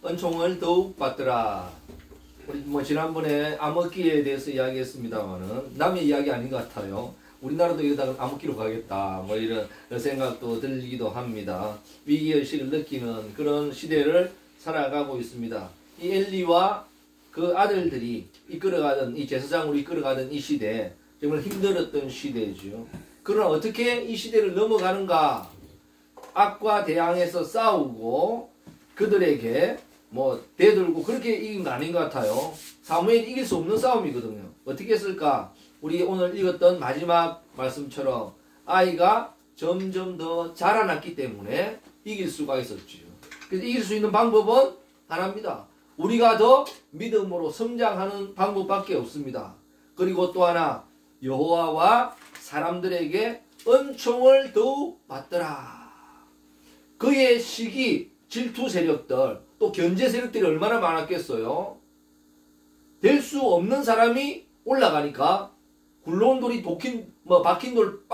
은총을 더욱 받더라. 우리 지난번에 암흑기에 대해서 이야기했습니다만은 남의 이야기 아닌 것 같아요. 우리나라도 이러다가 암흑기로 가겠다 이런 생각도 들기도 합니다. 위기의식을 느끼는 그런 시대를 살아가고 있습니다. 이 엘리와 그 아들들이 이끌어가던 이 제사장으로 이끌어가던 이 시대, 정말 힘들었던 시대죠. 그러나 어떻게 이 시대를 넘어가는가? 악과 대항해서 싸우고 그들에게 대들고 그렇게 이긴 거 아닌 것 같아요. 사무엘이 이길 수 없는 싸움이거든요. 어떻게 했을까? 우리 오늘 읽었던 마지막 말씀처럼 아이가 점점 더 자라났기 때문에 이길 수가 있었죠. 그래서 이길 수 있는 방법은 하나입니다. 우리가 더 믿음으로 성장하는 방법밖에 없습니다. 그리고 또 하나, 여호와와 사람들에게 은총을 더욱 받더라. 그의 시기, 질투 세력들, 또 견제 세력들이 얼마나 많았겠어요. 될 수 없는 사람이 올라가니까 굴러온 돌이 박힌 돌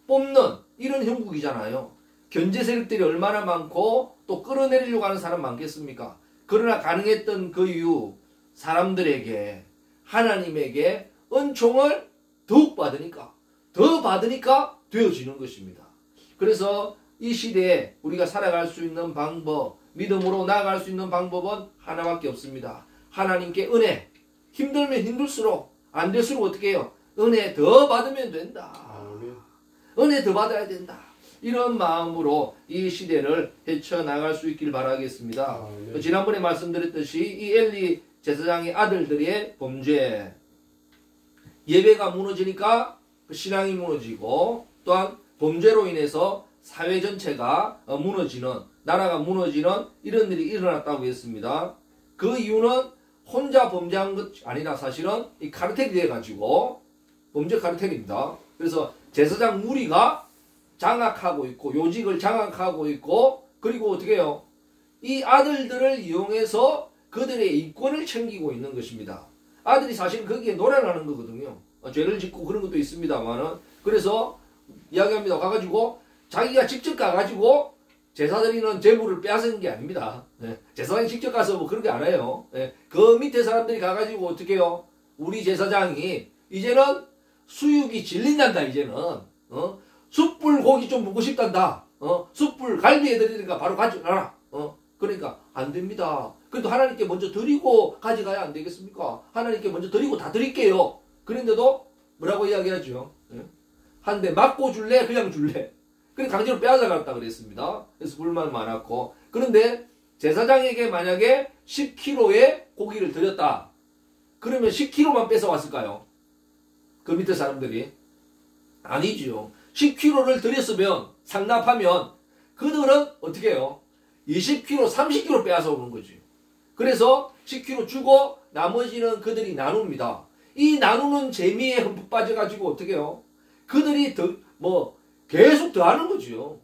뽑는 이런 형국이잖아요. 견제 세력들이 얼마나 많고 또 끌어내리려고 하는 사람 많겠습니까? 그러나 가능했던 그 이유, 사람들에게, 하나님에게 은총을 더욱 받으니까, 더 받으니까 되어지는 것입니다. 그래서 이 시대에 우리가 살아갈 수 있는 방법, 믿음으로 나아갈 수 있는 방법은 하나밖에 없습니다. 하나님께 은혜, 힘들면 힘들수록, 안 될수록 어떻게 해요? 은혜 더 받으면 된다. 은혜 더 받아야 된다. 이런 마음으로 이 시대를 헤쳐나갈 수 있길 바라겠습니다. 지난번에 말씀드렸듯이 이 엘리 제사장의 아들들의 범죄, 예배가 무너지니까 신앙이 무너지고 또한 범죄로 인해서 사회 전체가 무너지는, 나라가 무너지는 이런 일이 일어났다고 했습니다. 그 이유는 혼자 범죄한 것 아니라 사실은 이 카르텔이 돼가지고 범죄 카르텔입니다. 그래서 제사장 무리가 장악하고 있고 요직을 장악하고 있고 그리고 어떻게 해요? 이 아들들을 이용해서 그들의 이권을 챙기고 있는 것입니다. 아들이 사실 거기에 노련하는 거거든요. 죄를 짓고 그런 것도 있습니다만은 그래서 이야기합니다. 가가지고 자기가 직접 가가지고 제사 드리는 재물을 빼앗은 게 아닙니다. 제사장이 직접 가서 그런 게 안 해요. 그 밑에 사람들이 가가지고 어떻게 해요? 우리 제사장이 이제는 수육이 질린단다. 이제는 숯불 고기 좀 먹고 싶단다. 숯불 갈비 해드리니까 바로 가져가라. 그러니까 안 됩니다. 그래도 하나님께 먼저 드리고 가져가야 안 되겠습니까? 하나님께 먼저 드리고 다 드릴게요. 그런데도 뭐라고 이야기하죠? 한 대 맞고 줄래? 그냥 줄래? 그래 강제로 빼앗아갔다 그랬습니다. 그래서 불만 많았고. 그런데 제사장에게 만약에 10kg의 고기를 드렸다. 그러면 10kg만 뺏어왔을까요? 그 밑에 사람들이? 아니지요. 10kg를 드렸으면 상납하면 그들은 어떻게 해요? 20kg, 30kg 빼앗아 오는 거지. 그래서 10kg 주고 나머지는 그들이 나눕니다. 이 나누는 재미에 흠뻑 빠져가지고 어떻게 해요? 그들이 계속 더 하는 거죠.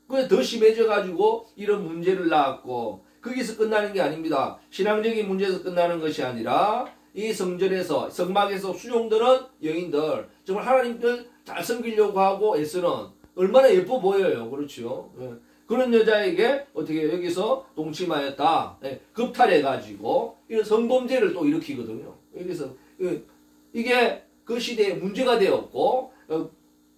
그게 더 심해져가지고 이런 문제를 낳았고, 거기서 끝나는 게 아닙니다. 신앙적인 문제에서 끝나는 것이 아니라 이 성전에서, 성막에서 수용되는 여인들, 정말 하나님들 잘 섬기려고 하고 애쓰는 얼마나 예뻐 보여요. 그렇죠. 그런 여자에게 어떻게 여기서 동침하였다. 겁탈해가지고 이런 성범죄를 또 일으키거든요. 그래서 이게 그 시대에 문제가 되었고,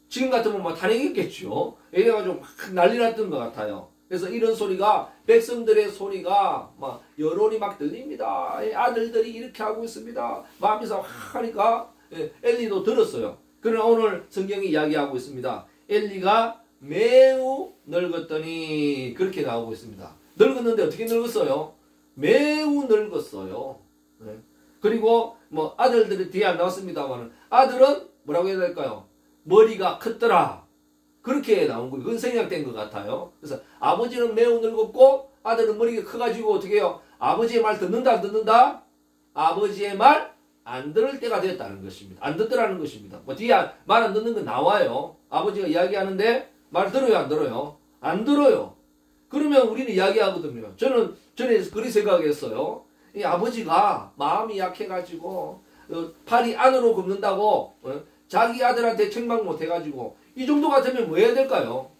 지금 같으면 막 탄핵했겠죠. 이래가지고 막 난리 났던 것 같아요. 그래서 이런 소리가, 백성들의 소리가 막 여론이 막 들립니다. 아들들이 이렇게 하고 있습니다. 마음에서 하니까 엘리도 들었어요. 그러나 오늘 성경이 이야기하고 있습니다. 엘리가 매우 늙었더니 그렇게 나오고 있습니다. 늙었는데 어떻게 늙었어요? 매우 늙었어요. 그리고 아들들이 뒤에 안 나왔습니다만 아들은 뭐라고 해야 될까요? 머리가 컸더라. 그렇게 나온 거예요. 그건 생략된 것 같아요. 그래서 아버지는 매우 늙었고 아들은 머리가 커가지고 어떻게 해요? 아버지의 말 듣는다 안 듣는다? 아버지의 말 안 들을 때가 됐다는 것입니다. 안 듣더라는 것입니다. 뒤에 말 안 듣는 건 나와요. 아버지가 이야기하는데 말 들어요 안 들어요? 안 들어요. 그러면 우리는 이야기하거든요. 저는 전에 그렇게 생각했어요. 이 아버지가 마음이 약해가지고 팔이 안으로 굽는다고 자기 아들한테 책망 못해가지고 이 정도 같으면 뭐 해야 될까요?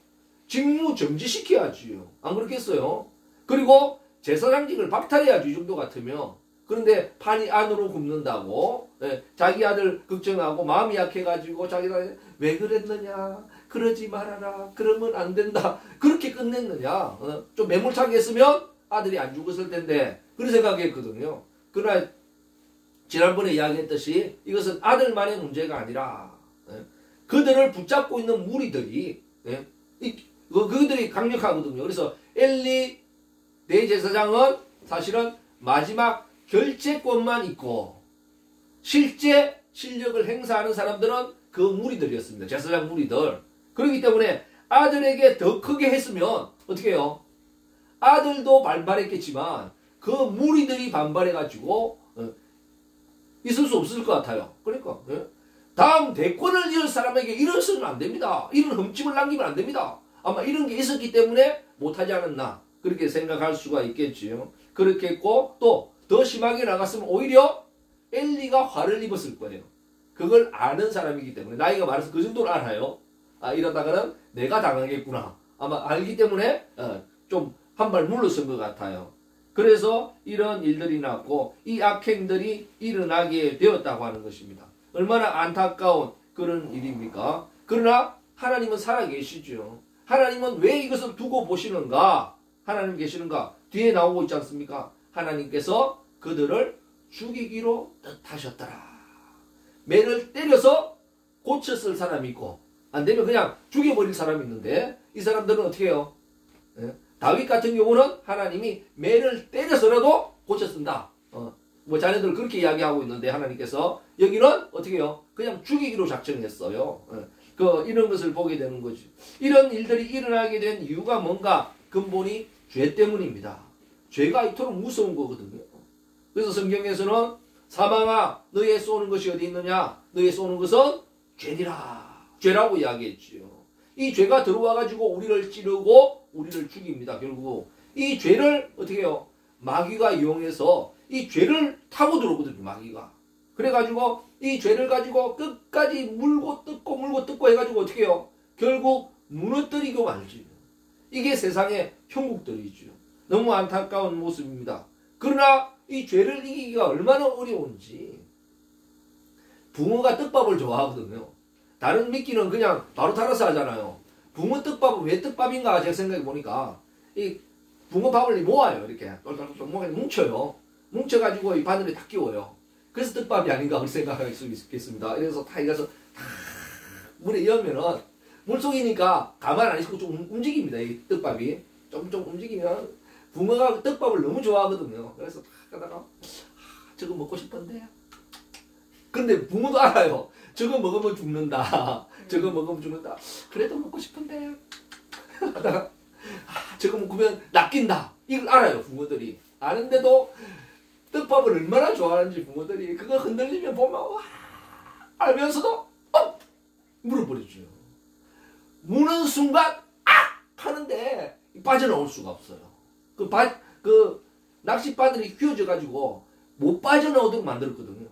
직무 정지시켜야지요. 안 그렇겠어요? 그리고 제사장직을 박탈해야지 이 정도 같으면. 그런데 판이 안으로 굽는다고 자기 아들 걱정하고 마음이 약해가지고 자기가 왜 그랬느냐 그러지 말아라 그러면 안 된다 그렇게 끝냈느냐 좀 매몰차게 했으면 아들이 안 죽었을 텐데 그런 생각했거든요. 그러나 지난번에 이야기했듯이 이것은 아들만의 문제가 아니라 그들을 붙잡고 있는 무리들이 그들이 강력하거든요. 그래서 엘리 대제사장은 사실은 마지막 결재권만 있고 실제 실력을 행사하는 사람들은 그 무리들이었습니다. 제사장 무리들. 그렇기 때문에 아들에게 더 크게 했으면 어떻게 해요? 아들도 반발했겠지만 그 무리들이 반발해가지고 있을 수 없을 것 같아요. 그러니까 다음 대권을 이을 사람에게 이래서는 안 됩니다. 이런 흠집을 남기면 안 됩니다. 아마 이런 게 있었기 때문에 못하지 않았나 그렇게 생각할 수가 있겠지요. 그렇게 했고 또 더 심하게 나갔으면 오히려 엘리가 화를 입었을 거예요. 그걸 아는 사람이기 때문에 나이가 많아서 그 정도를 알아요. 이러다가는 내가 당하겠구나. 아마 알기 때문에 좀 한 발 물러선 것 같아요. 그래서 이런 일들이 났고 이 악행들이 일어나게 되었다고 하는 것입니다. 얼마나 안타까운 그런 일입니까? 그러나 하나님은 살아계시죠. 하나님은 왜 이것을 두고 보시는가? 하나님 계시는가? 뒤에 나오고 있지 않습니까? 하나님께서 그들을 죽이기로 뜻하셨더라. 매를 때려서 고쳤을 사람이 있고 안 되면 그냥 죽여버릴 사람이 있는데 이 사람들은 어떻게 해요? 다윗 같은 경우는 하나님이 매를 때려서라도 고쳤습니다. 뭐 자녀들 그렇게 이야기하고 있는데 하나님께서 여기는 어떻게 해요? 그냥 죽이기로 작정했어요. 이런 것을 보게 되는 거죠. 이런 일들이 일어나게 된 이유가 뭔가 근본이 죄 때문입니다. 죄가 이토록 무서운 거거든요. 그래서 성경에서는 사망아 너희에 쏘는 것이 어디 있느냐? 너희에 쏘는 것은 죄니라. 죄라고 이야기했지요. 이 죄가 들어와가지고 우리를 찌르고 우리를 죽입니다. 결국 이 죄를 어떻게 해요? 마귀가 이용해서 이 죄를 타고 들어오거든요. 마귀가. 그래가지고 이 죄를 가지고 끝까지 물고 뜯고 해가지고 어떻게 해요? 결국 무너뜨리고 말지. 이게 세상의 형국들이죠. 너무 안타까운 모습입니다. 그러나 이 죄를 이기기가 얼마나 어려운지. 붕어가 떡밥을 좋아하거든요. 다른 미끼는 그냥 바로 달아서 하잖아요. 붕어 떡밥은 왜 떡밥인가 제가 생각해 보니까 이 붕어밥을 모아요. 이렇게 똘똘똘 뭉쳐요. 뭉쳐가지고 이 바늘에 다 끼워요. 그래서 떡밥이 아닌가 그렇게 생각할 수 있겠습니다. 그래서 다 이가서 물에 이으면은 물속이니까 가만 안 있고 좀 움직입니다. 이 떡밥이 좀 움직이면 붕어가 떡밥을 너무 좋아하거든요. 그래서 탁 하다가 저거 먹고 싶은데 근데 붕어도 알아요. 저거 먹으면 죽는다. 저거 먹으면 죽는다. 그래도 먹고 싶은데 하다가 저거 먹으면 낚인다. 이걸 알아요. 붕어들이. 아는데도 떡밥을 얼마나 좋아하는지 붕어들이 그거 흔들리면 보면 와 알면서도 물어버리죠. 무는 순간 하는데 빠져나올 수가 없어요. 그 낚싯바늘이 휘어져 가지고 못 빠져나오도록 만들었거든요.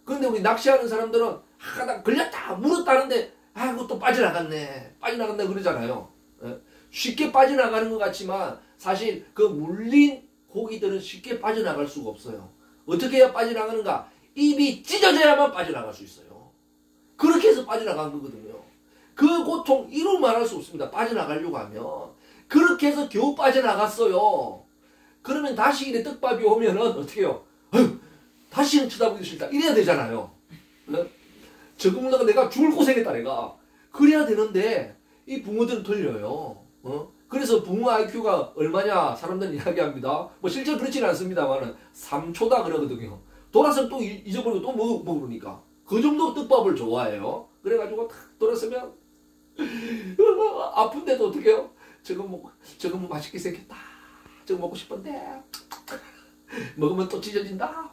그런데 우리 낚시하는 사람들은 하다 걸렸다 물었다는데 그것도 빠져나갔네 그러잖아요. 쉽게 빠져나가는 것 같지만 사실 그 물린 고기들은 쉽게 빠져나갈 수가 없어요. 어떻게 해야 빠져나가는가? 입이 찢어져야만 빠져나갈 수 있어요. 그렇게 해서 빠져나간 거거든요. 그 고통 이루 말할 수 없습니다. 빠져나가려고 하면. 그렇게 해서 겨우 빠져나갔어요. 그러면 다시 이래 떡밥이 오면은 어떻게 해요? 다시는 쳐다보기 싫다. 이래야 되잖아요. 저거 먹다가 내가 죽을 고생했다 내가. 그래야 되는데 이 붕어들은 틀려요. 그래서 붕어 IQ가 얼마냐 사람들은 이야기합니다. 뭐 실제 그렇지는 않습니다만은 3초다 그러거든요. 돌아서면 또 잊어버리고 또 먹으니까. 그 정도 떡밥을 좋아해요. 그래가지고 탁 돌아서면 아픈데도 어떻게 해요? 저거 뭐 맛있게 생겼다. 저거 먹고 싶은데 먹으면 또 찢어진다.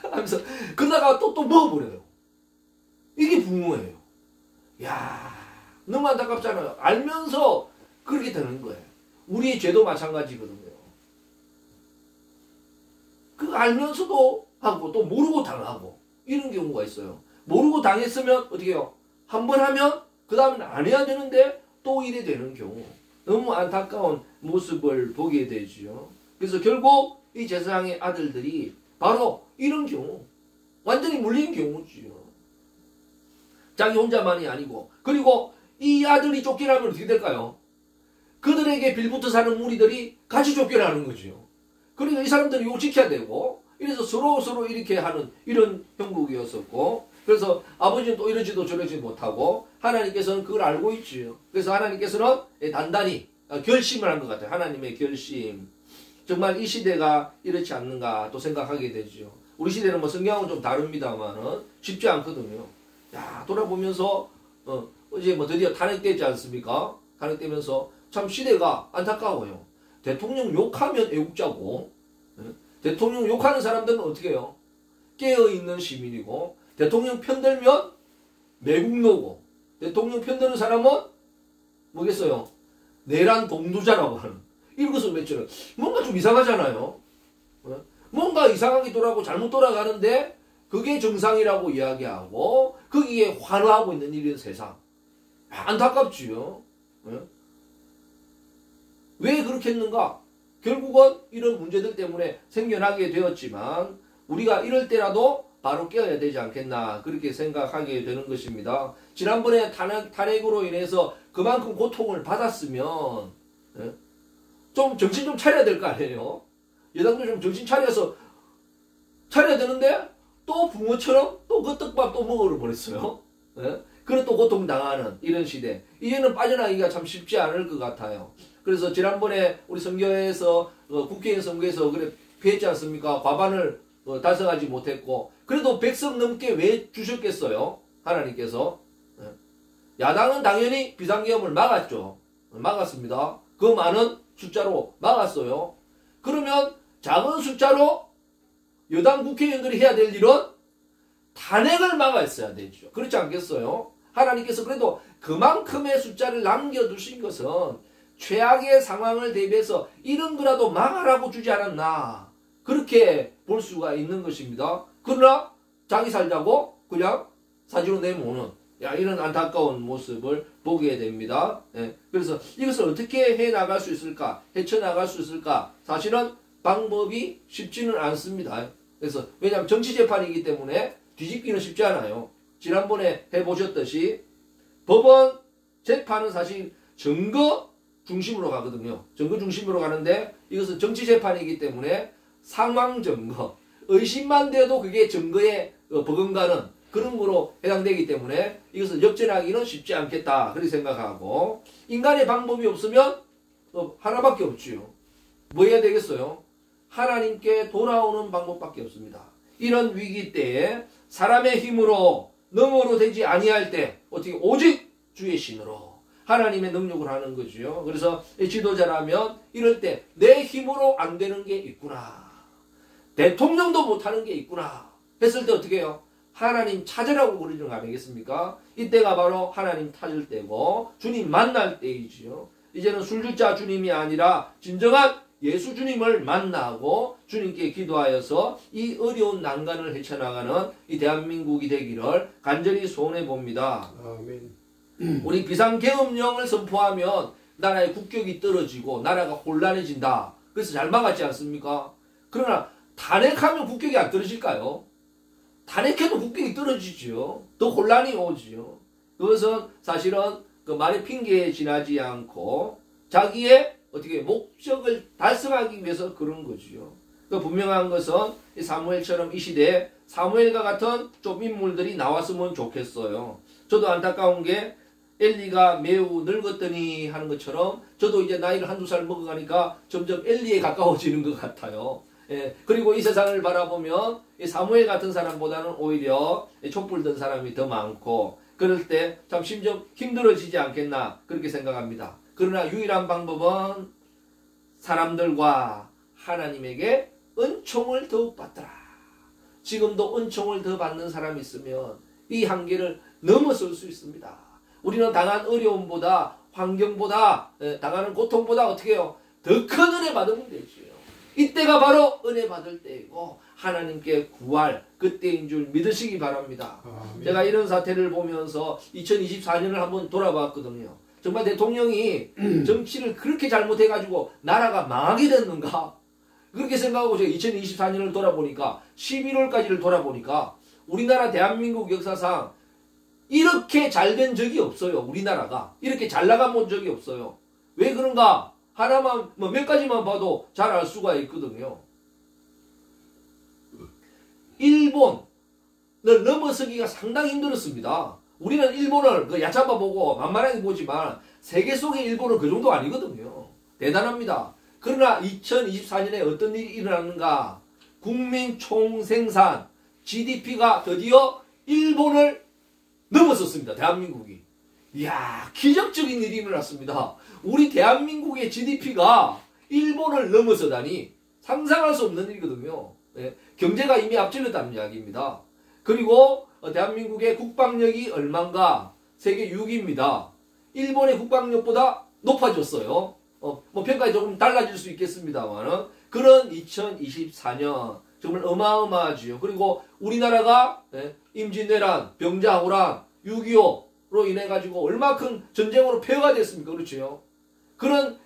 하면서 그러다가 또 먹어버려요. 이게 붕어예요. 야 너무 안타깝잖아요. 알면서 그렇게 되는 거예요. 우리의 죄도 마찬가지거든요. 그 알면서도 하고 또 모르고 당하고 이런 경우가 있어요. 모르고 당했으면 어떻게 해요? 한 번 하면 그 다음엔 안 해야 되는데 또 이래 되는 경우. 너무 안타까운 모습을 보게 되죠. 그래서 결국 이 제사장의 아들들이 바로 이런 경우, 완전히 물린 경우지요. 자기 혼자만이 아니고. 그리고 이 아들이 쫓겨나면 어떻게 될까요? 그들에게 빌붙어 사는 무리들이 같이 쫓겨나는 거죠. 그러니까 이 사람들이 이거 지켜야 되고, 이래서 서로 이렇게 하는 이런 형국이었었고, 그래서 아버지는 또 이러지도 저러지 못하고, 하나님께서는 그걸 알고 있지요. 그래서 하나님께서는 단단히 결심을 한 것 같아요. 하나님의 결심. 정말 이 시대가 이렇지 않는가 또 생각하게 되죠. 우리 시대는 뭐 성경은 좀 다릅니다만은 쉽지 않거든요. 야, 돌아보면서, 이제 뭐 드디어 탄핵되지 않습니까? 탄핵되면서 참 시대가 안타까워요. 대통령 욕하면 애국자고, 대통령 욕하는 사람들은 어떻게 해요? 깨어있는 시민이고, 대통령 편들면 매국노고, 대통령 편드는 사람은 뭐겠어요? 내란 동두자라고 하는 이런 것을 맺혀요. 뭔가 좀 이상하잖아요. 뭔가 이상하게 돌아가고 잘못 돌아가는데 그게 정상이라고 이야기하고 거기에 환호하고 있는 이런 세상. 안타깝지요. 왜 그렇게 했는가? 결국은 이런 문제들 때문에 생겨나게 되었지만 우리가 이럴 때라도 바로 깨어야 되지 않겠나 그렇게 생각하게 되는 것입니다. 지난번에 탄핵으로 인해서 그만큼 고통을 받았으면 좀 정신 좀 차려야 될 거 아니에요. 여당도 좀 정신 차려야 되는데 또 붕어처럼 또 그 떡밥 또 먹으러 버렸어요. 그래 또 고통당하는 이런 시대. 이제는 빠져나가기가 참 쉽지 않을 것 같아요. 그래서 지난번에 우리 선교회에서 국회의원 선거에서 그래 피했지 않습니까? 과반을 달성하지 못했고 그래도 100석 넘게 왜 주셨겠어요? 하나님께서. 야당은 당연히 비상계엄을 막았죠. 막았습니다. 그 많은 숫자로 막았어요. 그러면 작은 숫자로 여당 국회의원들이 해야 될 일은 탄핵을 막았어야 되죠. 그렇지 않겠어요? 하나님께서 그래도 그만큼의 숫자를 남겨두신 것은 최악의 상황을 대비해서 이런 거라도 막아라고 주지 않았나 그렇게 볼 수가 있는 것입니다. 그러나 자기 살자고 그냥 사지로 내모는 이런 안타까운 모습을 보게 됩니다. 그래서 이것을 어떻게 해나갈 수 있을까? 헤쳐나갈 수 있을까? 사실은 방법이 쉽지는 않습니다. 그래서 왜냐하면 정치재판이기 때문에 뒤집기는 쉽지 않아요. 지난번에 해보셨듯이 법원 재판은 사실 증거 중심으로 가거든요. 증거 중심으로 가는데 이것은 정치재판이기 때문에 상황 증거, 의심만 돼도 그게 증거에 버금가는 그런 거로 해당되기 때문에 이것을 역전하기는 쉽지 않겠다 그렇게 생각하고 인간의 방법이 없으면 하나밖에 없지요. 뭐 해야 되겠어요? 하나님께 돌아오는 방법밖에 없습니다. 이런 위기 때에 사람의 힘으로 능으로 되지 아니할 때 어떻게 오직 주의 신으로 하나님의 능력을 하는 거죠. 그래서 지도자라면 이럴 때 내 힘으로 안 되는 게 있구나. 대통령도 못하는 게 있구나. 했을 때 어떻게 해요? 하나님 찾으라고 그러는 거 아니겠습니까? 이때가 바로 하나님 찾을 때고 주님 만날 때이지요. 이제는 술주자 주님이 아니라 진정한 예수 주님을 만나고 주님께 기도하여서 이 어려운 난간을 헤쳐나가는 이 대한민국이 되기를 간절히 소원해 봅니다. 아멘. 우리 비상계엄령을 선포하면 나라의 국격이 떨어지고 나라가 혼란해진다. 그래서 잘 막았지 않습니까? 그러나 탄핵하면 국격이 안 떨어질까요? 탄핵해도 국격이 떨어지죠. 더 혼란이 오지요. 그것은 사실은 그 말의 핑계에 지나지 않고 자기의 어떻게 목적을 달성하기 위해서 그런 거지요. 그 분명한 것은 사무엘처럼 이 시대에 사무엘과 같은 좀 인물들이 나왔으면 좋겠어요. 저도 안타까운 게 엘리가 매우 늙었더니 하는 것처럼 저도 이제 나이를 한두 살 먹어가니까 점점 엘리에 가까워지는 것 같아요. 그리고 이 세상을 바라보면 사무엘 같은 사람보다는 오히려 촛불 든 사람이 더 많고 그럴 때 참 심정 힘들어지지 않겠나 그렇게 생각합니다. 그러나 유일한 방법은 사람들과 하나님에게 은총을 더욱 받더라. 지금도 은총을 더 받는 사람이 있으면 이 한계를 넘어설 수 있습니다. 우리는 당한 어려움보다 환경보다 당하는 고통보다 어떻게 해요? 더 큰 은혜 받으면 되지요. 이때가 바로 은혜 받을 때이고 하나님께 구할 그때인 줄 믿으시기 바랍니다. 아멘. 제가 이런 사태를 보면서 2024년을 한번 돌아봤거든요. 정말 대통령이 정치를 그렇게 잘못해가지고 나라가 망하게 됐는가? 그렇게 생각하고 제가 2024년을 돌아보니까 11월까지를 돌아보니까 우리나라 대한민국 역사상 이렇게 잘 된 적이 없어요. 우리나라가 이렇게 잘 나가 본 적이 없어요. 왜 그런가? 하나만 뭐 몇 가지만 봐도 잘 알 수가 있거든요. 일본을 넘어서기가 상당히 힘들었습니다. 우리는 일본을 얕잡아 보고 만만하게 보지만 세계 속의 일본은 그 정도 아니거든요. 대단합니다. 그러나 2024년에 어떤 일이 일어났는가? 국민 총생산 GDP가 드디어 일본을 넘어섰습니다. 대한민국이. 이야, 기적적인 일이 일어났습니다. 우리 대한민국의 GDP가 일본을 넘어서다니 상상할 수 없는 일이거든요. 예, 경제가 이미 앞질렀다는 이야기입니다. 그리고 대한민국의 국방력이 얼마인가? 세계 6위입니다. 일본의 국방력보다 높아졌어요. 뭐 평가에 조금 달라질 수 있겠습니다만 그런 2024년 정말 어마어마하지요. 그리고 우리나라가 임진왜란, 병자호란, 6.25로 인해 가지고 얼마큼 전쟁으로 폐허가 됐습니까? 그렇죠. 그런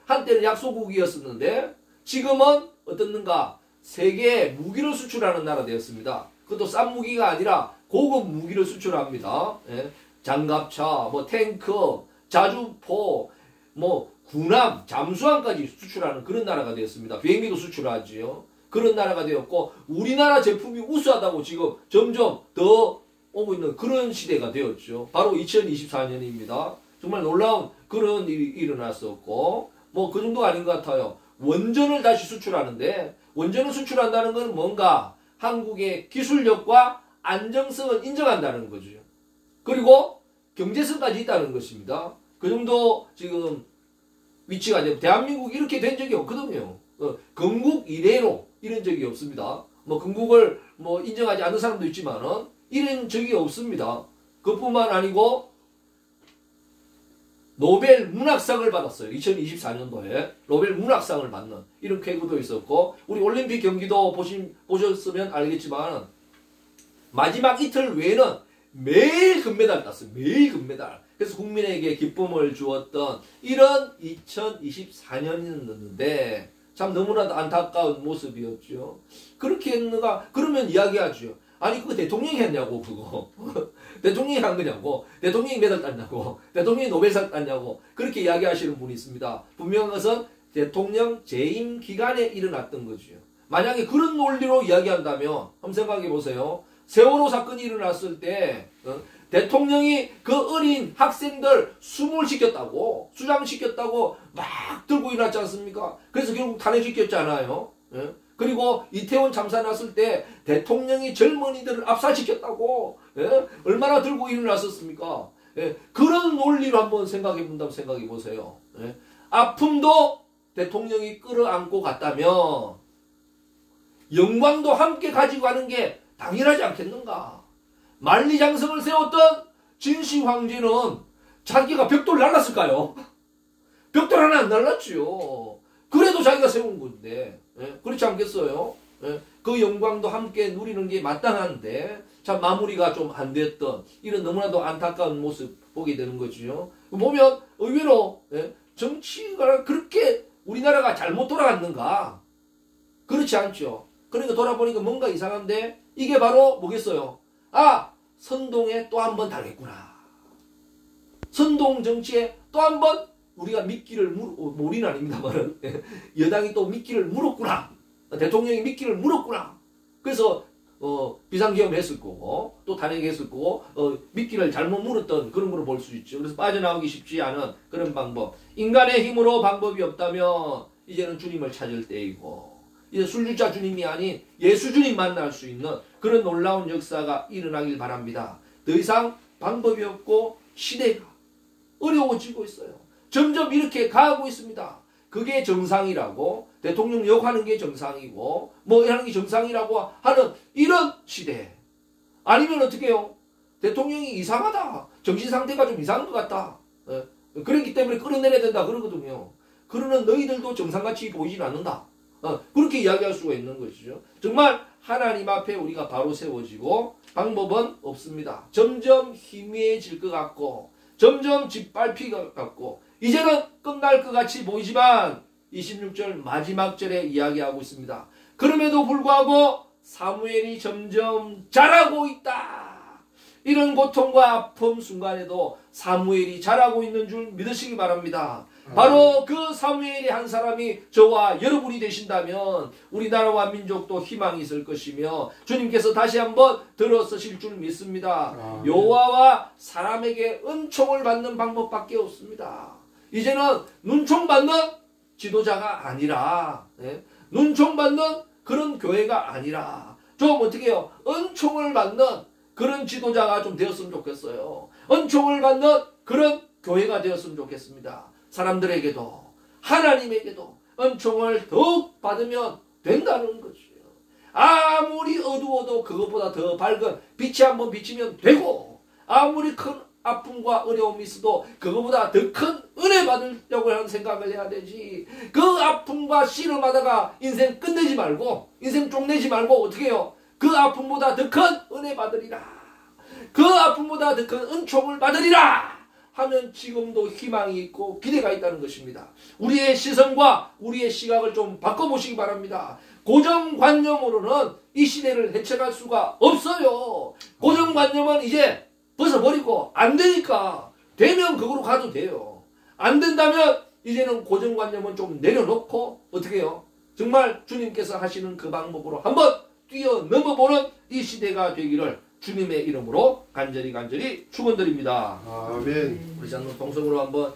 한때는 약소국이었는데 지금은 어떻는가? 세계에 무기를 수출하는 나라 되었습니다. 그것도 싼 무기가 아니라 고급 무기를 수출합니다. 장갑차, 뭐 탱크, 자주포, 뭐 군함, 잠수함까지 수출하는 그런 나라가 되었습니다. 비행기도 수출하지요. 그런 나라가 되었고 우리나라 제품이 우수하다고 지금 점점 더 오고 있는 그런 시대가 되었죠. 바로 2024년입니다. 정말 놀라운 그런 일이 일어났었고 뭐 그 정도가 아닌 것 같아요. 원전을 다시 수출하는데 원전을 수출한다는 건 뭔가 한국의 기술력과 안정성을 인정한다는 거죠. 그리고 경제성까지 있다는 것입니다. 그 정도 지금 위치가 되고 대한민국이 이렇게 된 적이 없거든요. 건국 이래로 이런 적이 없습니다. 뭐 건국을 뭐 인정하지 않는 사람도 있지만은 이런 적이 없습니다. 그뿐만 아니고 노벨 문학상을 받았어요. 2024년도에 노벨 문학상을 받는 이런 쾌거도 있었고 우리 올림픽 경기도 보셨으면 알겠지만 마지막 이틀 외에는 매일 금메달 땄어요. 매일 금메달. 그래서 국민에게 기쁨을 주었던 이런 2024년이었는데 참 너무나도 안타까운 모습이었죠. 그렇게 했는가? 그러면 이야기하죠. 아니 그거 대통령이 했냐고 그거. 대통령이 한 거냐고. 대통령이 메달 땄냐고. 대통령이 노벨상 땄냐고. 그렇게 이야기하시는 분이 있습니다. 분명한 것은 대통령 재임 기간에 일어났던 거죠. 만약에 그런 논리로 이야기한다면 한번 생각해 보세요. 세월호 사건이 일어났을 때 대통령이 그 어린 학생들 수물시켰다고 수장시켰다고 막 들고 일어났지 않습니까? 그래서 결국 탄핵시켰잖아요. 그리고 이태원 참사 났을 때 대통령이 젊은이들을 압살시켰다고 얼마나 들고 일어났었습니까? 그런 논리로 한번 생각해 본다고 생각해 보세요. 아픔도 대통령이 끌어안고 갔다면 영광도 함께 가지고 가는 게 당연하지 않겠는가? 만리장성을 세웠던 진시 황제는 자기가 벽돌 날랐을까요? 벽돌 하나 안 날랐지요. 그래도 자기가 세운 건데 그렇지 않겠어요? 그 영광도 함께 누리는 게 마땅한데 참 마무리가 좀 안 됐던 이런 너무나도 안타까운 모습 보게 되는 거죠. 보면 의외로 정치가 그렇게 우리나라가 잘못 돌아갔는가? 그렇지 않죠. 그러니까 돌아보니까 뭔가 이상한데 이게 바로 뭐겠어요? 아, 선동에 또 한 번 당했구나. 선동 정치에 또 한 번 우리가 미끼를 몰이는 아닙니다만 여당이 또 미끼를 물었구나. 대통령이 미끼를 물었구나. 그래서 비상계엄을 했을 거고 또 탄핵했을 거고 미끼를 잘못 물었던 그런 걸로 볼 수 있죠. 그래서 빠져나오기 쉽지 않은 그런 방법. 인간의 힘으로 방법이 없다면 이제는 주님을 찾을 때이고 이제 술주자 주님이 아닌 예수 주님 만날 수 있는 그런 놀라운 역사가 일어나길 바랍니다. 더 이상 방법이 없고 시대가 어려워지고 있어요. 점점 이렇게 가고 있습니다. 그게 정상이라고 대통령 욕하는 게 정상이고 뭐 하는 게 정상이라고 하는 이런 시대. 아니면 어떻게 해요? 대통령이 이상하다. 정신상태가 좀 이상한 것 같다. 그렇기 때문에 끌어내려야 된다 그러거든요. 그러는 너희들도 정상같이 보이진 않는다. 그렇게 이야기할 수가 있는 것이죠. 정말 하나님 앞에 우리가 바로 세워지고 방법은 없습니다. 점점 희미해질 것 같고 점점 짓밟힐 것 같고 이제는 끝날 것 같이 보이지만 26절 마지막 절에 이야기하고 있습니다. 그럼에도 불구하고 사무엘이 점점 자라고 있다. 이런 고통과 아픔 순간에도 사무엘이 자라고 있는 줄 믿으시기 바랍니다. 바로 그 사무엘이 한 사람이 저와 여러분이 되신다면 우리나라와 민족도 희망이 있을 것이며 주님께서 다시 한번 들어서실 줄 믿습니다. 여호와와 사람에게 은총을 받는 방법밖에 없습니다. 이제는 눈총받는 지도자가 아니라 눈총받는 그런 교회가 아니라 좀 어떻게 해요? 은총을 받는 그런 지도자가 좀 되었으면 좋겠어요. 은총을 받는 그런 교회가 되었으면 좋겠습니다. 사람들에게도 하나님에게도 은총을 더욱 받으면 된다는 것이에요. 아무리 어두워도 그것보다 더 밝은 빛이 한번 비치면 되고 아무리 큰 아픔과 어려움이 있어도 그것보다 더 큰 은혜 받으려고 하는 생각을 해야 되지. 그 아픔과 씨름하다가 인생 끝내지 말고 인생 쪽내지 말고 어떻게 해요? 그 아픔보다 더 큰 은혜 받으리라. 그 아픔보다 더 큰 은총을 받으리라 하면 지금도 희망이 있고 기대가 있다는 것입니다. 우리의 시선과 우리의 시각을 좀 바꿔보시기 바랍니다. 고정관념으로는 이 시대를 헤쳐갈 수가 없어요. 고정관념은 이제 벗어버리고 안 되니까 되면 그거로 가도 돼요. 안 된다면 이제는 고정관념은 좀 내려놓고 어떻게 해요? 정말 주님께서 하시는 그 방법으로 한번 뛰어넘어보는 이 시대가 되기를 주님의 이름으로 간절히 축원드립니다. 아멘. 우리 장로 동성으로 한번